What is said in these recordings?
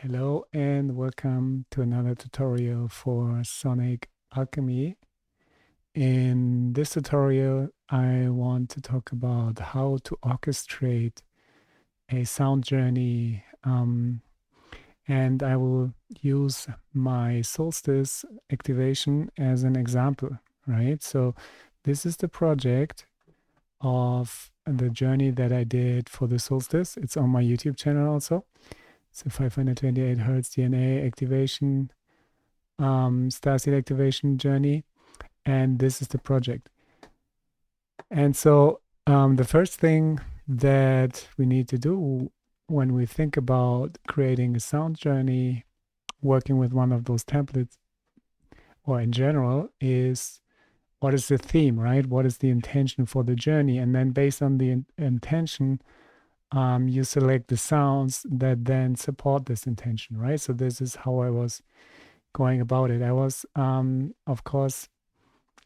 Hello and welcome to another tutorial for Sonic Alchemy. In this tutorial, I want to talk about how to orchestrate a sound journey, and I will use my Solstice activation as an example, right? So this is the project of the journey that I did for the Solstice. It's on my YouTube channel also. It's a 528 hertz DNA activation, starseed activation journey, and this is the project. And so the first thing that we need to do when we think about creating a sound journey, working with one of those templates, or in general, is what is the theme, right? What is the intention for the journey? And then based on the intention, you select the sounds that then support this intention, right? So this is how I was going about it. I was, of course,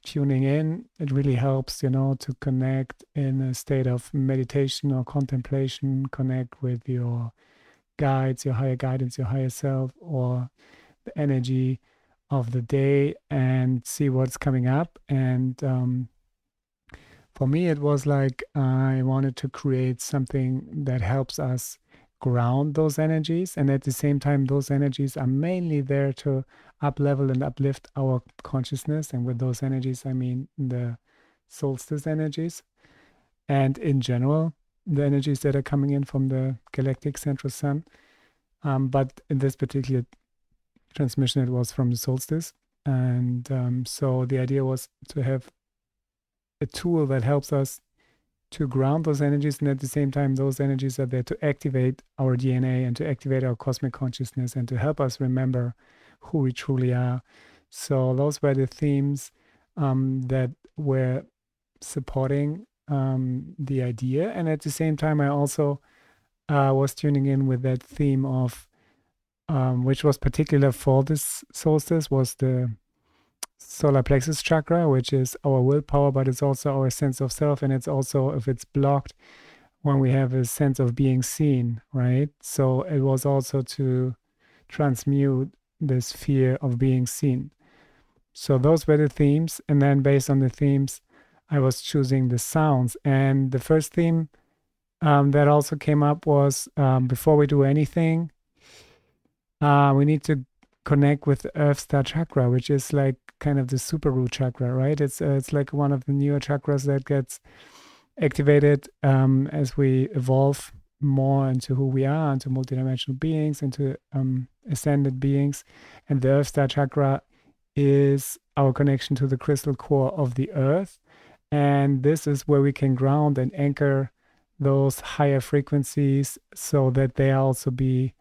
tuning in. It really helps, to connect in a state of meditation or contemplation, connect with your guides, your higher guidance, your higher self, or the energy of the day and see what's coming up. And for me, it was like I wanted to create something that helps us ground those energies. And at the same time, those energies are mainly there to up level and uplift our consciousness. And with those energies, I mean the solstice energies. And in general, the energies that are coming in from the galactic central sun. But in this particular transmission, it was from the solstice. And so the idea was to have a tool that helps us to ground those energies, and at the same time those energies are there to activate our DNA and to activate our cosmic consciousness and to help us remember who we truly are. So those were the themes that were supporting the idea, and at the same time I also was tuning in with that theme of which was particular for this solstice, was the solar plexus chakra, which is our willpower, but it's also our sense of self. And it's also, if it's blocked, when we have a sense of being seen, right? So it was also to transmute this fear of being seen. So those were the themes. And then based on the themes, I was choosing the sounds. And the first theme that also came up was before we do anything, we need to connect with the Earth Star Chakra, which is like kind of the super root chakra, right? It's like one of the newer chakras that gets activated as we evolve more into who we are, into multidimensional beings, into ascended beings. And the Earth Star Chakra is our connection to the crystal core of the Earth. And this is where we can ground and anchor those higher frequencies so that they also be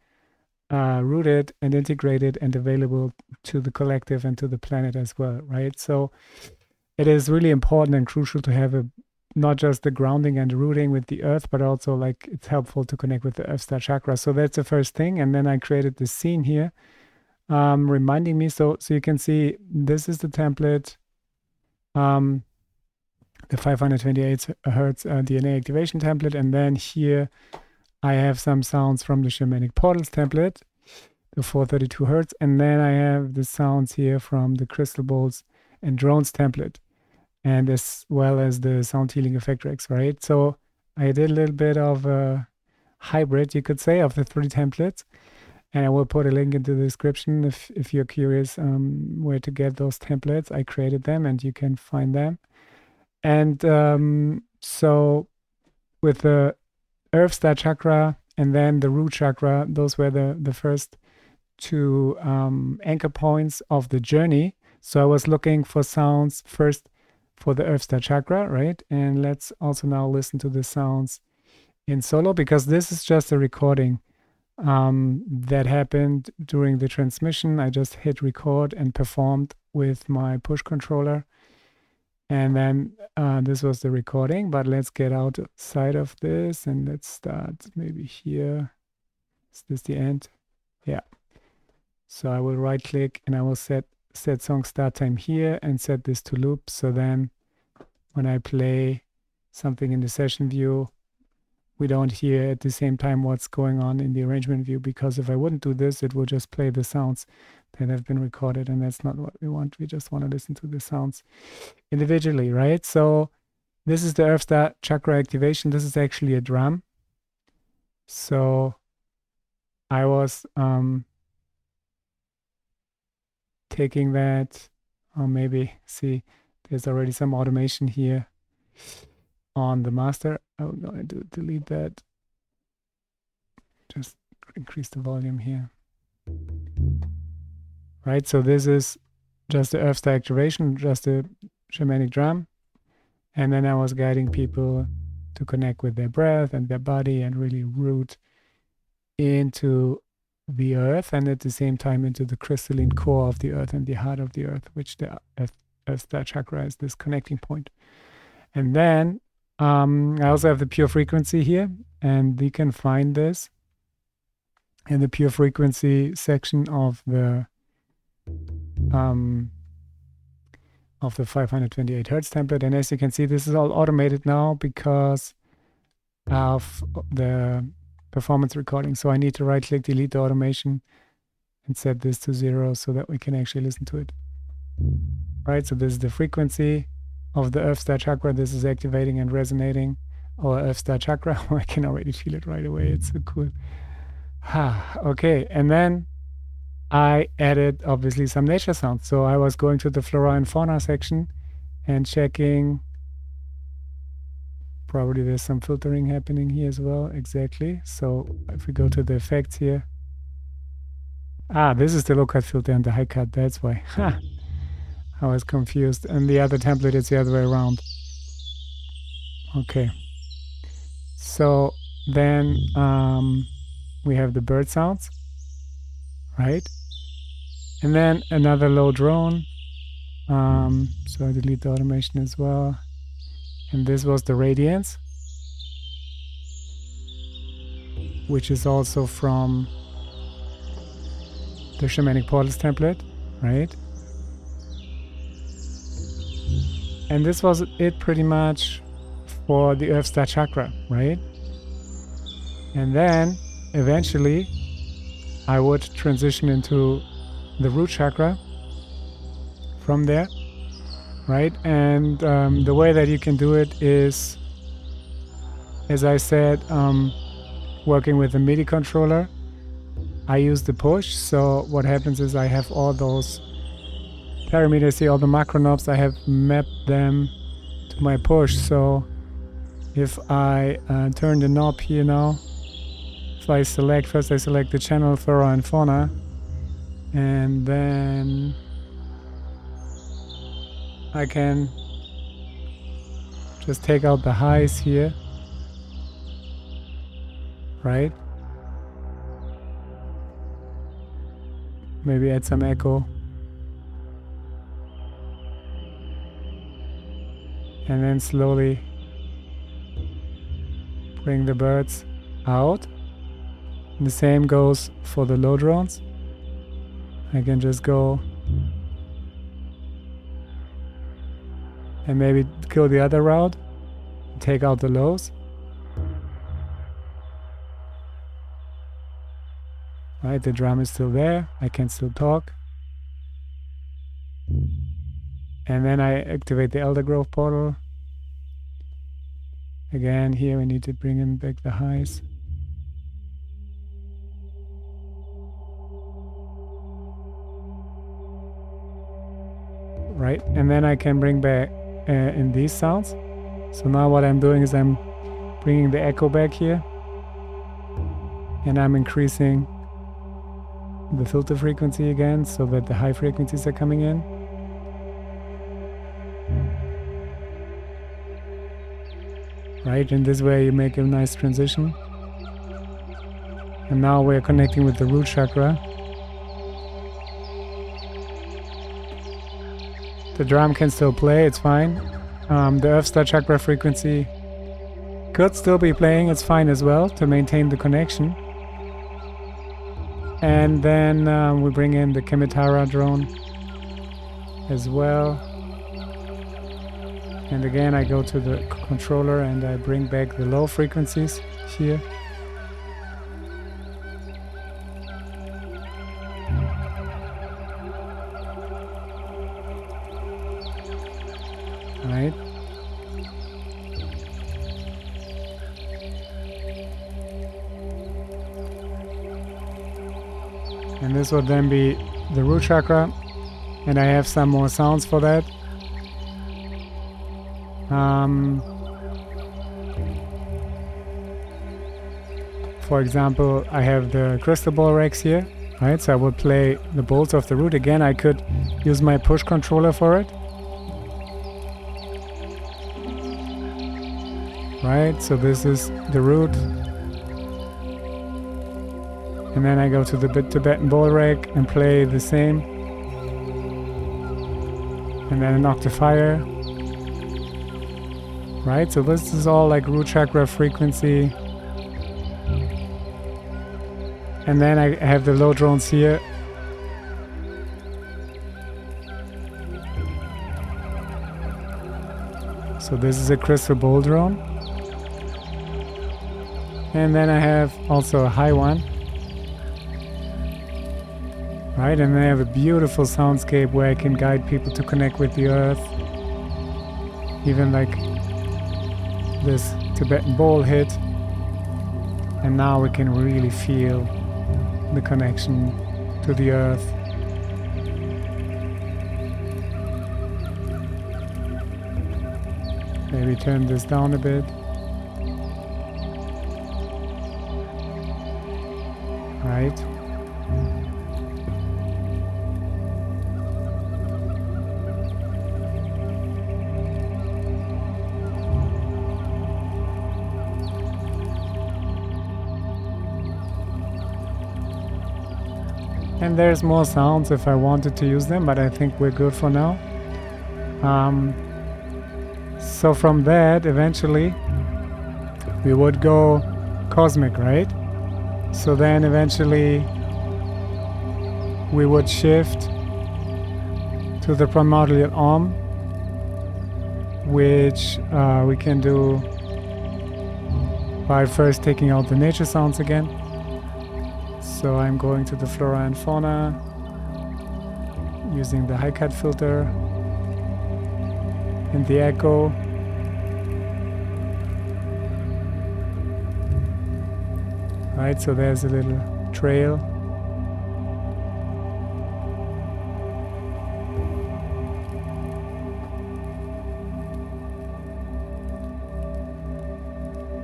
rooted and integrated and available to the collective and to the planet as well, right? So it is really important and crucial to have not just the grounding and the rooting with the earth, but also like it's helpful to connect with the Earth Star Chakra. So that's the first thing. And then I created this scene here, reminding me. So you can see this is the template, the 528 hertz DNA activation template. And then here I have some sounds from the Shamanic Portals template, the 432 hertz. And then I have the sounds here from the Crystal Bowls and Drones template, and as well as the Sound Healing Effect Tracks, right? So I did a little bit of a hybrid, you could say, of the three templates. And I will put a link into the description if you're curious where to get those templates. I created them and you can find them. And so with the Earth Star Chakra and then the Root Chakra, those were the first two anchor points of the journey. So I was looking for sounds first for the Earth Star Chakra, right? And let's also now listen to the sounds in solo, because this is just a recording that happened during the transmission. I just hit record and performed with my push controller. And then this was the recording, but let's get outside of this and let's start maybe here. Is this the end? Yeah. So I will right click and I will set song start time here and set this to loop. So then when I play something in the session view, we don't hear at the same time what's going on in the arrangement view, because if I wouldn't do this, it will just play the sounds that have been recorded, and that's not what we want. We just want to listen to the sounds individually, right? So this is the Earth Star Chakra activation. This is actually a drum. So I was taking that, or maybe see, there's already some automation here on the master. I'm going to delete that. Just increase the volume here. Right, so this is just the Earth Star activation, just a shamanic drum. And then I was guiding people to connect with their breath and their body and really root into the earth, and at the same time into the crystalline core of the earth and the heart of the earth, which the Earth Star Chakra is this connecting point. And then I also have the pure frequency here, and you can find this in the pure frequency section of the 528 Hertz template. And as you can see, this is all automated now because of the performance recording. So I need to right click, delete the automation, and set this to 0 so that we can actually listen to it. Right, so this is the frequency of the Earth Star Chakra. This is activating and resonating our Earth Star Chakra. I can already feel it right away. It's so cool. Okay, and then I added obviously some nature sounds. So I was going to the flora and fauna section and checking. Probably there's some filtering happening here as well. Exactly. So if we go to the effects here. This is the low cut filter and the high cut. That's why. I was confused. And the other template is the other way around. Okay. So then we have the bird sounds, right? And then another low drone. So I delete the automation as well. And this was the radiance, which is also from the Shamanic Portals template, right? And this was it pretty much for the Earth Star Chakra, right? And then eventually I would transition into the root chakra from there, right? And the way that you can do it is, as I said, working with a MIDI controller. I use the push, so what happens is I have all those parameters here, all the macro knobs, I have mapped them to my push. So if I turn the knob here now, if I select, first I select the channel flora and fauna, and then I can just take out the highs here, right? Maybe add some echo. And then slowly bring the birds out. And the same goes for the low drones. I can just go and maybe go the other route, take out the lows. Right, the drum is still there, I can still talk. And then I activate the Elder Growth portal. Again, here we need to bring in back the highs. Right, and then I can bring back in these sounds. So now what I'm doing is I'm bringing the echo back here, and I'm increasing the filter frequency again so that the high frequencies are coming in. Right, in this way you make a nice transition. And now we're connecting with the root chakra. The drum can still play, it's fine. The Earth Star Chakra frequency could still be playing, it's fine as well to maintain the connection. And then we bring in the Kemitara drone as well. And again I go to the controller and I bring back the low frequencies here. Right. And this would then be the root chakra, and I have some more sounds for that. For example, I have the crystal ball racks here, right? So I would play the bolts of the root. Again, I could use my push controller for it. Right, so this is the root. And then I go to the Tibetan bowl rack and play the same. And then an octave higher. Right, so this is all like root chakra frequency. And then I have the low drones here. So this is a crystal bowl drone. And then I have also a high one. Right, and then I have a beautiful soundscape where I can guide people to connect with the earth. Even like this Tibetan bowl hit. And now we can really feel the connection to the earth. Maybe turn this down a bit. Right. And there's more sounds if I wanted to use them, but I think we're good for now. So from that, eventually, we would go cosmic, right? So then eventually, we would shift to the primordial Om, which we can do by first taking out the nature sounds again. So I'm going to the flora and fauna, using the high cut filter and the echo. Right, so there's a little trail.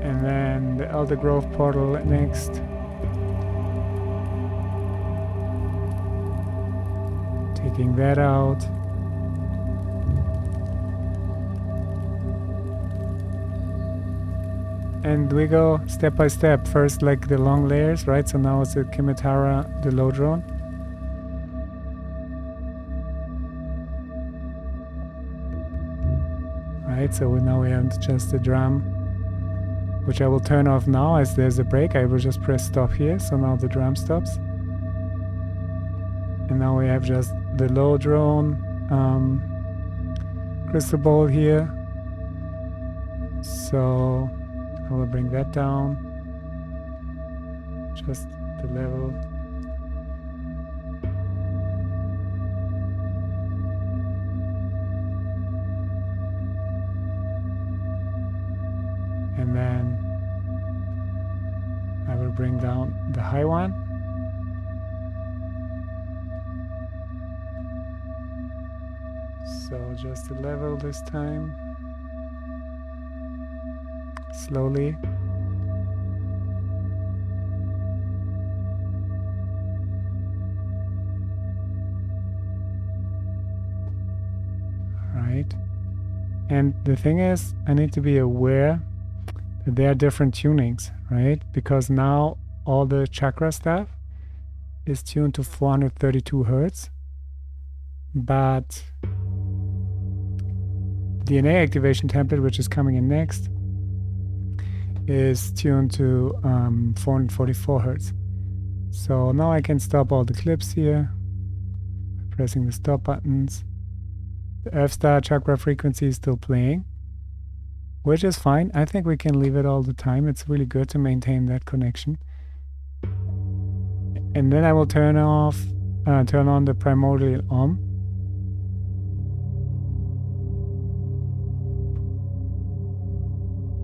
And then the Elder Grove portal next. Taking that out. And we go step by step. First like the long layers, right? So now it's the Kimitara, the low drone. Right, so now we have just the drum, which I will turn off now as there's a break. I will just press stop here, so now the drum stops. And now we have just the low drone crystal ball here. So I will bring that down, just the level. And then I will bring down the high one. So just a level this time. Slowly. Right. And the thing is, I need to be aware that there are different tunings, right? Because now all the chakra stuff is tuned to 432 Hertz. But DNA activation template, which is coming in next, is tuned to 444 Hertz. So now I can stop all the clips here by pressing the stop buttons. The Earth Star chakra frequency is still playing. which is fine. I think we can leave it all the time. It's really good to maintain that connection. And then I will turn on the primordial Om.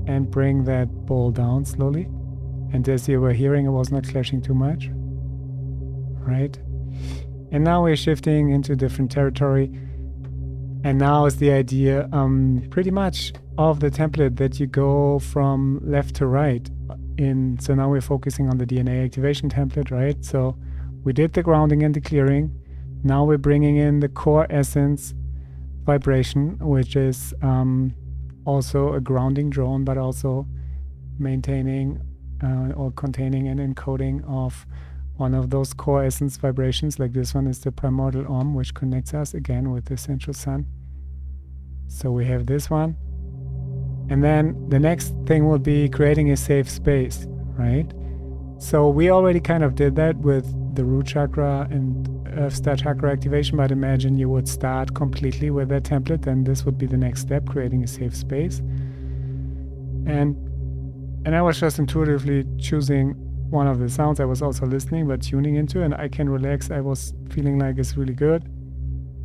And bring that bowl down slowly. And as you were hearing, it was not clashing too much. Right? And now we're shifting into different territory. And now is the idea pretty much of the template that you go from left to right. So now we're focusing on the DNA activation template, right? So we did the grounding and the clearing. Now we're bringing in the core essence vibration, which is also a grounding drone, but also maintaining or containing an encoding of one of those core essence vibrations. Like this one is the primordial Om, which connects us again with the central sun. So we have this one. And then the next thing will be creating a safe space, right? So we already kind of did that with the root chakra and Earth Star chakra activation, but imagine you would start completely with that template, and this would be the next step, creating a safe space. And I was just intuitively choosing one of the sounds I was also listening but tuning into, and I can relax. I was feeling like it's really good.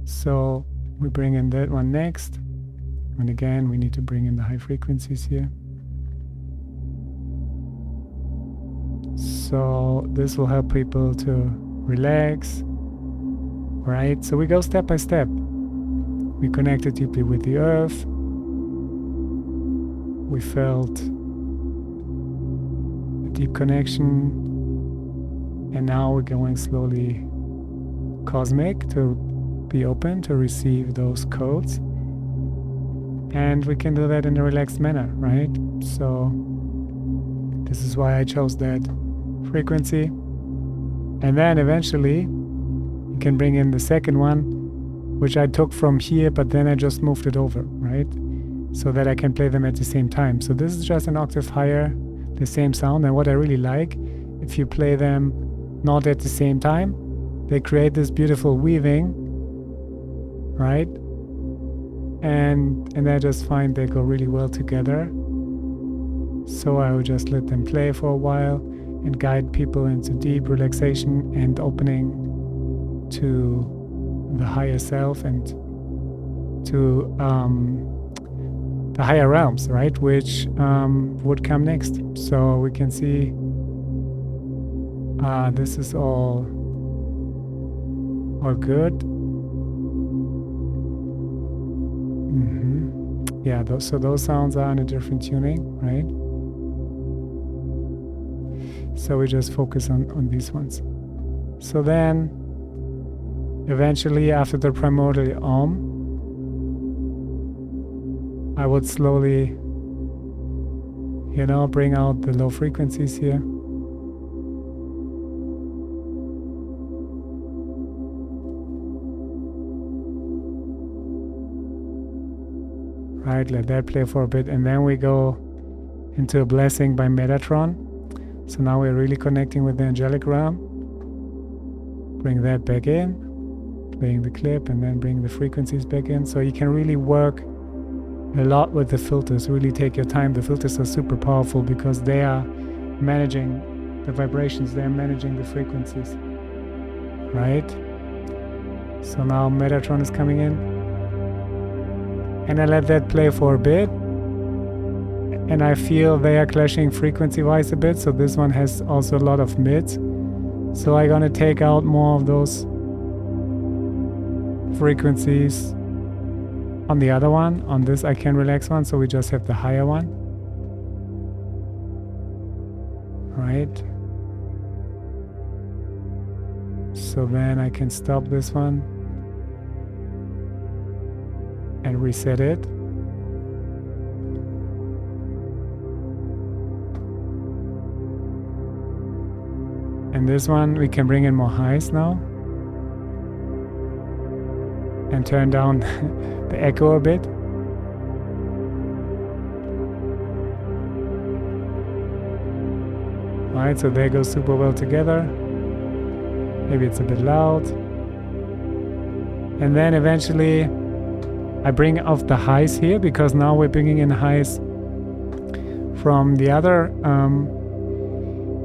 So we bring in that one next. And again, we need to bring in the high frequencies here. So this will help people to relax, right? So we go step by step. We connected deeply with the earth. We felt a deep connection. And now we're going slowly cosmic to be open to receive those codes. And we can do that in a relaxed manner, right? So this is why I chose that frequency. And then eventually you can bring in the second one, which I took from here, but then I just moved it over, right? So that I can play them at the same time. So this is just an octave higher, the same sound. And what I really like, if you play them not at the same time, they create this beautiful weaving, right? And I just find they go really well together. So I would just let them play for a while and guide people into deep relaxation and opening to the higher self and to the higher realms, right? Which would come next. So we can see this is all good. Yeah, so those sounds are in a different tuning, right? So we just focus on these ones. So then, eventually after the primordial Om, I would slowly, bring out the low frequencies here. Right, let that play for a bit, and then we go into a blessing by Metatron. So now we're really connecting with the angelic realm. Bring that back in, playing the clip, and then bring the frequencies back in. So you can really work a lot with the filters, really take your time. The filters are super powerful because they are managing the vibrations, they're managing the frequencies, right? So now Metatron is coming in. And I let that play for a bit. And I feel they are clashing frequency-wise a bit. So this one has also a lot of mids. So I'm gonna take out more of those frequencies on the other one. On this I can relax one, so we just have the higher one. Right? So then I can stop this one and reset it. And this one we can bring in more highs now and turn down the echo a bit. Right, so they go super well together. Maybe it's a bit loud. And then eventually I bring off the highs here, because now we're bringing in highs from the other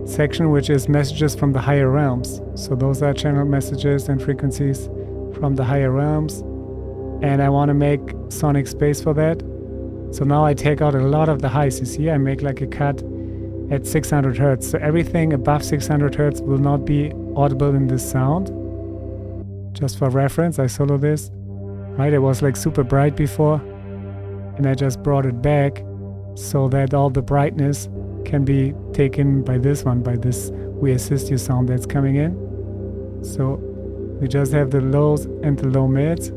section, which is messages from the higher realms. So those are channeled messages and frequencies from the higher realms, and I want to make sonic space for that. So now I take out a lot of the highs. You see, I make like a cut at 600 hertz. So everything above 600 hertz will not be audible in this sound. Just for reference, I solo this, right? It was like super bright before, and I just brought it back so that all the brightness can be taken by this one, by this We Assist You sound that's coming in. So we just have the lows and the low mids,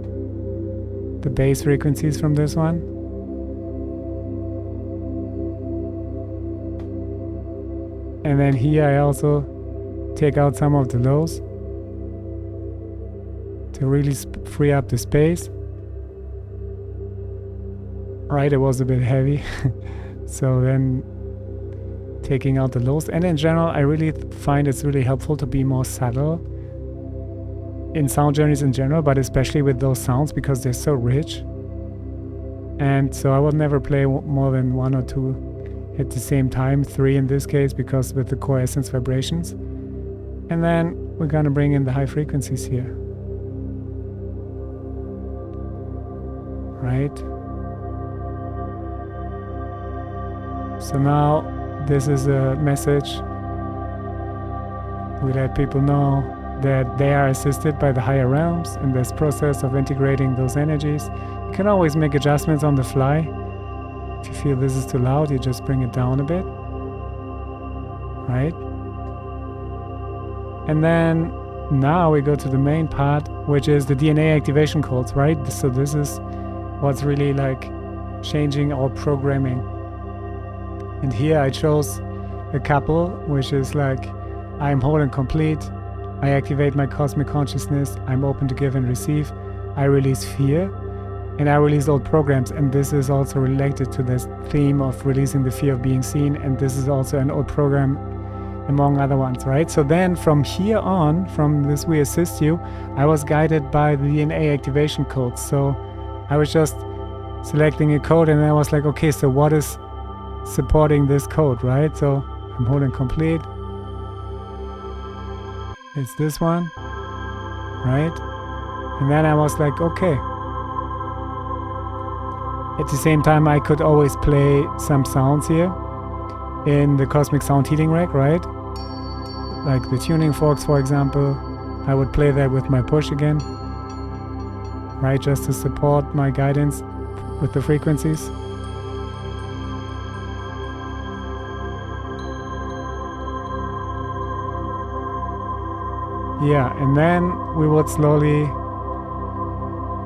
the bass frequencies from this one. And then here I also take out some of the lows to really free up the space. Right, it was a bit heavy. So then taking out the lows. And in general, I really find it's really helpful to be more subtle in sound journeys in general, but especially with those sounds because they're so rich. And so I would never play more than 1 or 2 at the same time, 3 in this case, because with the core essence vibrations. And then we're gonna bring in the high frequencies here. Right? So now this is a message. We let people know that they are assisted by the higher realms in this process of integrating those energies. You can always make adjustments on the fly. If you feel this is too loud, you just bring it down a bit. Right? And then now we go to the main part, which is the DNA activation codes, right? So this is what's really like changing our programming. And here I chose a couple, which is like, I'm whole and complete, I activate my cosmic consciousness, I'm open to give and receive, I release fear, and I release old programs. And this is also related to this theme of releasing the fear of being seen, and this is also an old program among other ones, right? So then from here on, from this We Assist You, I was guided by the DNA activation codes. So I was just selecting a code, and I was like, okay, so what is supporting this code, right? So I'm whole and complete. It's this one, right? And then I was like, okay. At the same time, I could always play some sounds here in the Cosmic Sound Healing Rack, right? Like the tuning forks, for example. I would play that with my push again, right? Just to support my guidance with the frequencies. Yeah, and then we would slowly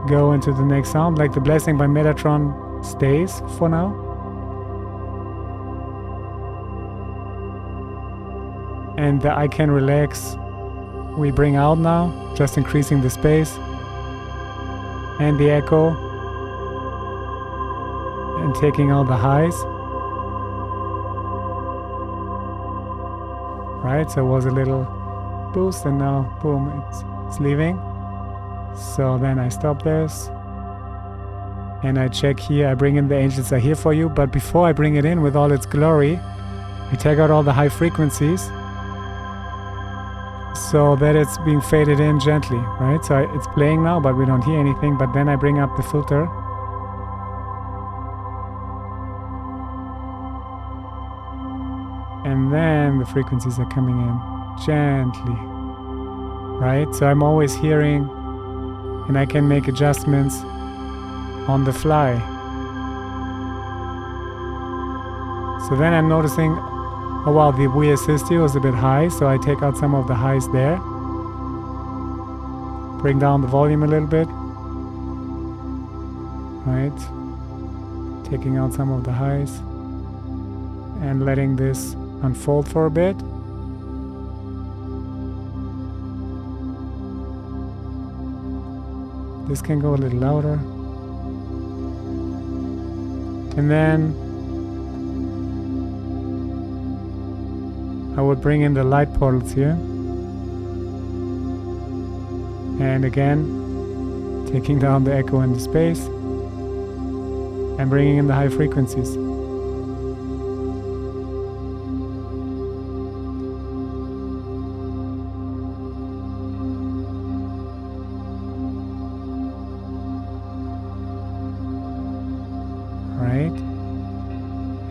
go into the next sound, like the Blessing by Metatron stays for now. And the I Can Relax we bring out now, just increasing the space. And the echo. And taking out the highs. Right, so it was a little boost, and now boom, it's leaving. So then I stop this and I check here, I bring in the angels are here for you, but before I bring it in with all its glory, I take out all the high frequencies so that it's being faded in gently, right? So it's playing now, but we don't hear anything, but then I bring up the filter. And then the frequencies are coming in gently, right? So I'm always hearing, and I can make adjustments on the fly. So then I'm noticing, oh wow, the We Assist You is a bit high, so I take out some of the highs there. Bring down the volume a little bit. Right? Taking out some of the highs. And letting this unfold for a bit. This can go a little louder. And then I would bring in the light portals here. And again, taking down the echo and the space. And bringing in the high frequencies.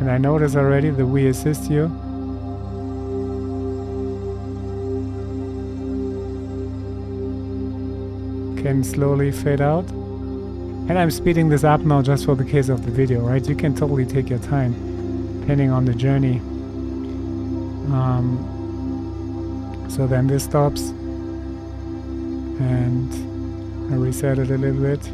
And I notice already the we assist you. Can slowly fade out. And I'm speeding this up now just for the case of the video, right? You can totally take your time, depending on the journey. So then this stops, and I reset it a little bit.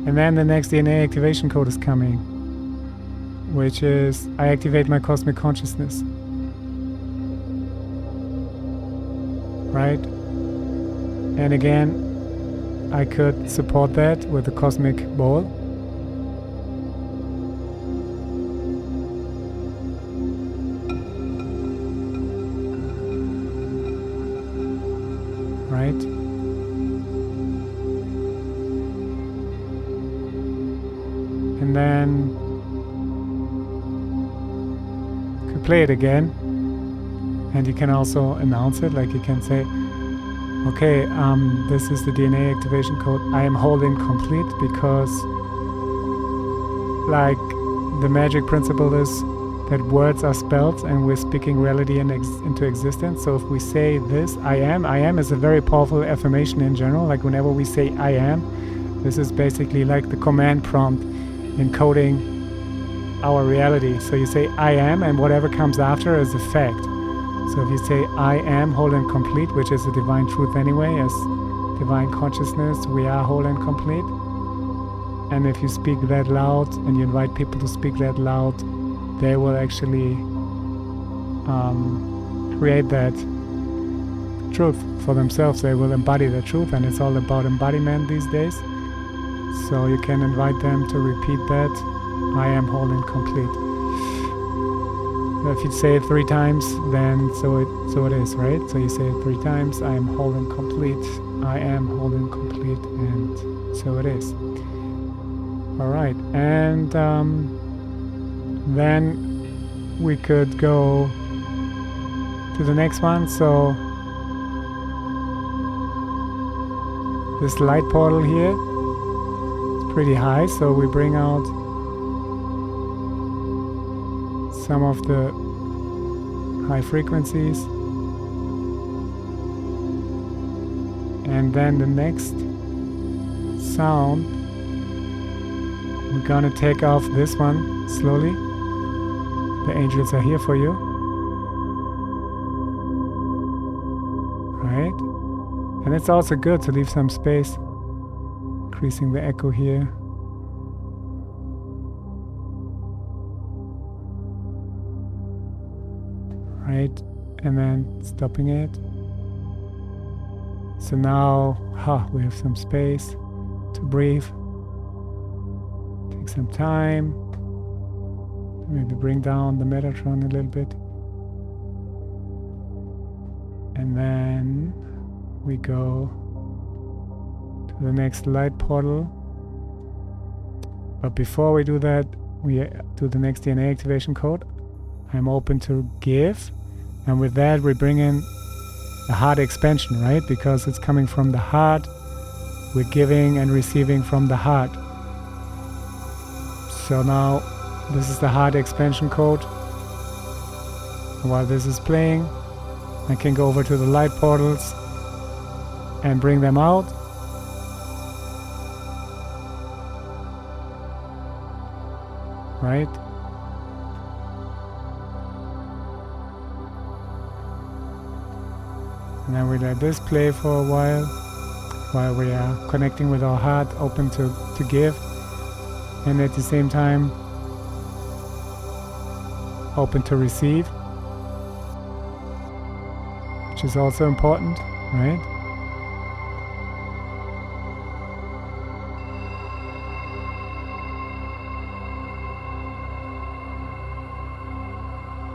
And then the next DNA activation code is coming, which is I activate my cosmic consciousness. Right? And again, I could support that with the cosmic bowl. Right? And then you could play it again, and you can also announce it, like you can say, okay, this is the DNA activation code. I am holding complete, because like the magic principle is that words are spelled and we're speaking reality into existence. So if we say this, I am is a very powerful affirmation in general. Like whenever we say I am, this is basically like the command prompt encoding our reality. So you say I am, and whatever comes after is a fact. So if you say I am whole and complete, which is a divine truth anyway, as divine consciousness, we are whole and complete. And if you speak that loud and you invite people to speak that loud, they will actually create that truth for themselves. They will embody the truth, and it's all about embodiment these days. So you can invite them to repeat that, I am whole and complete. If you say it 3 times, then so it is, right? So you say it 3 times, I am whole and complete, I am whole and complete, and so it is. All right, and then we could go to the next one. So this light portal here is pretty high, so we bring out some of the high frequencies, and then the next sound, we're gonna take off this one slowly. The angels are here for you, right? And it's also good to leave some space, increasing the echo here. Right, and then stopping it. So now, we have some space to breathe. Take some time. Maybe bring down the Metatron a little bit. And then we go to the next light portal. But before we do that, we do the next DNA activation code. I'm open to give. And with that, we bring in the heart expansion, right? Because it's coming from the heart. We're giving and receiving from the heart. So now, this is the heart expansion code. While this is playing, I can go over to the light portals and bring them out. Right? And then we let this play for a while we are connecting with our heart, open to give, and at the same time open to receive, which is also important, right?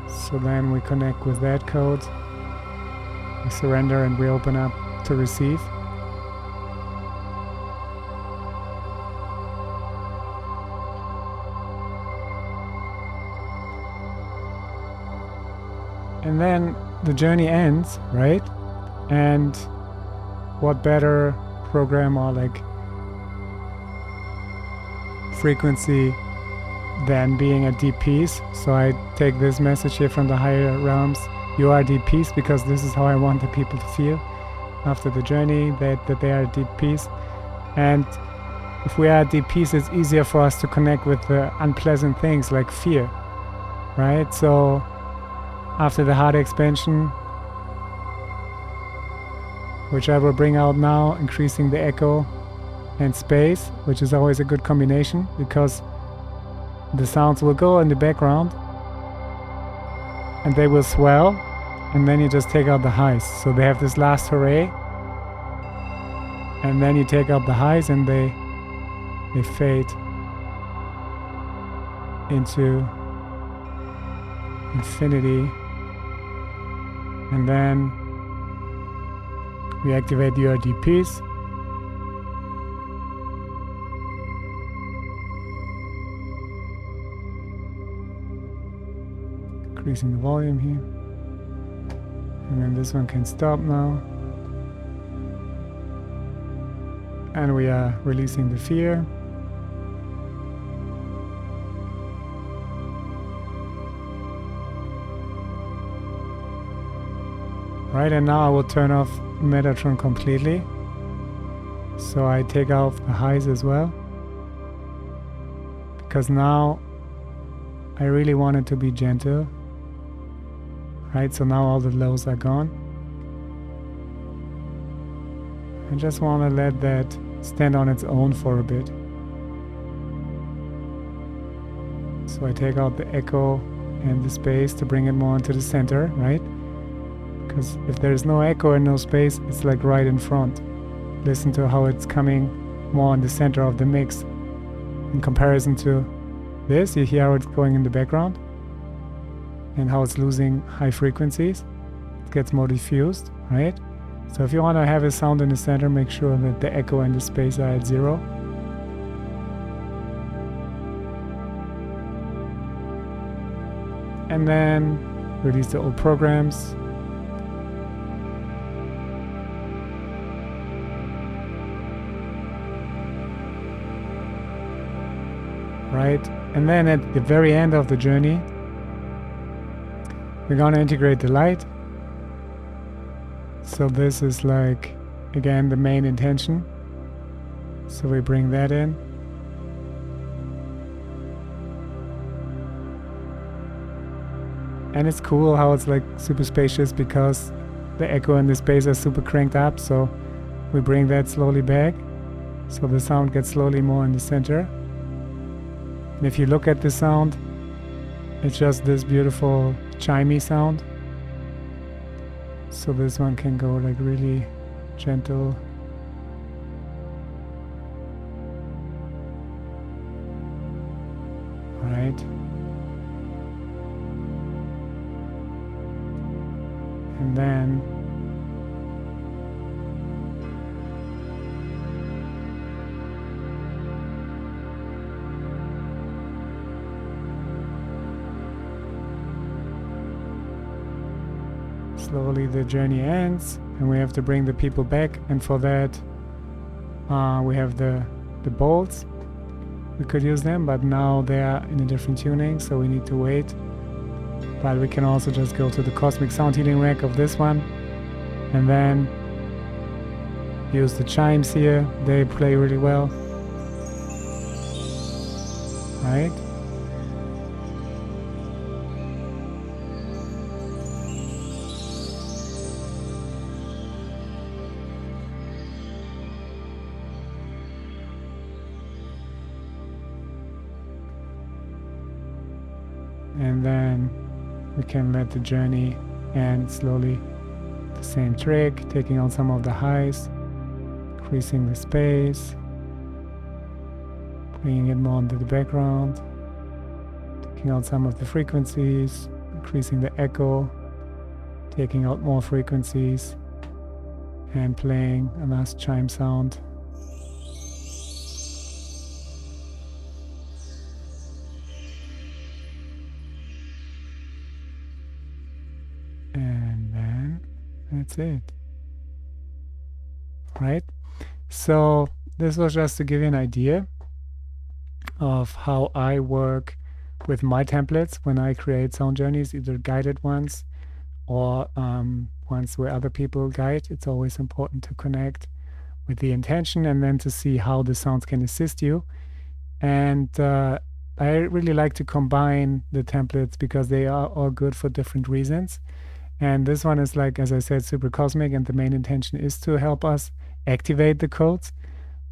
So then we connect with that code. We surrender and we open up to receive. And then the journey ends, right? And what better program or like frequency than being a deep peace. So I take this message here from the higher realms. You are deep peace, because this is how I want the people to feel after the journey, that they are deep peace. And if we are at deep peace, it's easier for us to connect with the unpleasant things like fear, right? So after the heart expansion, which I will bring out now, increasing the echo and space, which is always a good combination, because the sounds will go in the background and they will swell, and then you just take out the highs. So they have this last hooray, and then you take out the highs and they fade into infinity. And then we activate your deep peace. Increasing the volume here. And then this one can stop now. And we are releasing the fear. Right, and now I will turn off Metatron completely. So I take off the highs as well, because now I really want it to be gentle. Right, so now all the lows are gone. I just want to let that stand on its own for a bit. So I take out the echo and the space to bring it more into the center, right? Because if there's no echo and no space, it's like right in front. Listen to how it's coming more in the center of the mix. In comparison to this, you hear how it's going in the background and how it's losing high frequencies. It gets more diffused, right? So if you want to have a sound in the center, make sure that the echo and the space are at 0. And then release the old programs. Right? And then at the very end of the journey, we're going to integrate the light. So this is like, again, the main intention. So we bring that in. And it's cool how it's like super spacious, because the echo and the space are super cranked up. So we bring that slowly back. So the sound gets slowly more in the center. And if you look at the sound, it's just this beautiful chimey sound. So this one can go like really gentle. Right. And then slowly the journey ends, and we have to bring the people back, and for that we have the bolts. We could use them, but now they are in a different tuning, so we need to wait. But we can also just go to the cosmic sound healing rack of this one, and then use the chimes here. They play really well, right? And then we can let the journey end slowly. The same trick, taking out some of the highs, increasing the space, bringing it more into the background, taking out some of the frequencies, increasing the echo, taking out more frequencies, and playing a last chime sound. And then that's it. Right? So this was just to give you an idea of how I work with my templates when I create sound journeys, either guided ones or ones where other people guide. It's always important to connect with the intention and then to see how the sounds can assist you. And I really like to combine the templates because they are all good for different reasons. And this one is, like, as I said, super cosmic, and the main intention is to help us activate the codes.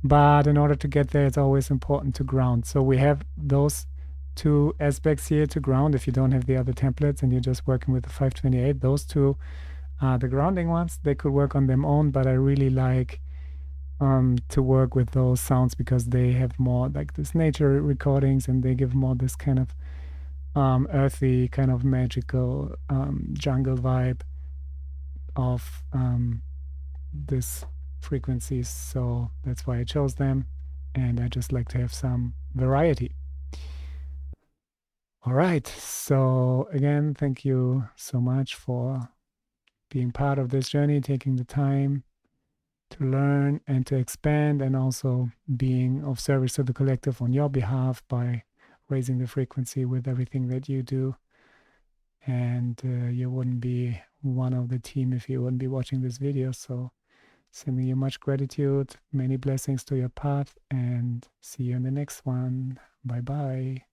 But in order to get there, it's always important to ground. So we have those two aspects here to ground. If you don't have the other templates and you're just working with the 528, those two are the grounding ones. They could work on their own, but I really like to work with those sounds because they have more like this nature recordings, and they give more this kind of earthy, kind of magical jungle vibe of this frequencies. So that's why I chose them, and I just like to have some variety. All right, so again, thank you so much for being part of this journey, taking the time to learn and to expand, and also being of service to the collective on your behalf by raising the frequency with everything that you do. And you wouldn't be one of the team if you wouldn't be watching this video. So sending you much gratitude, many blessings to your path, and see you in the next one. Bye bye.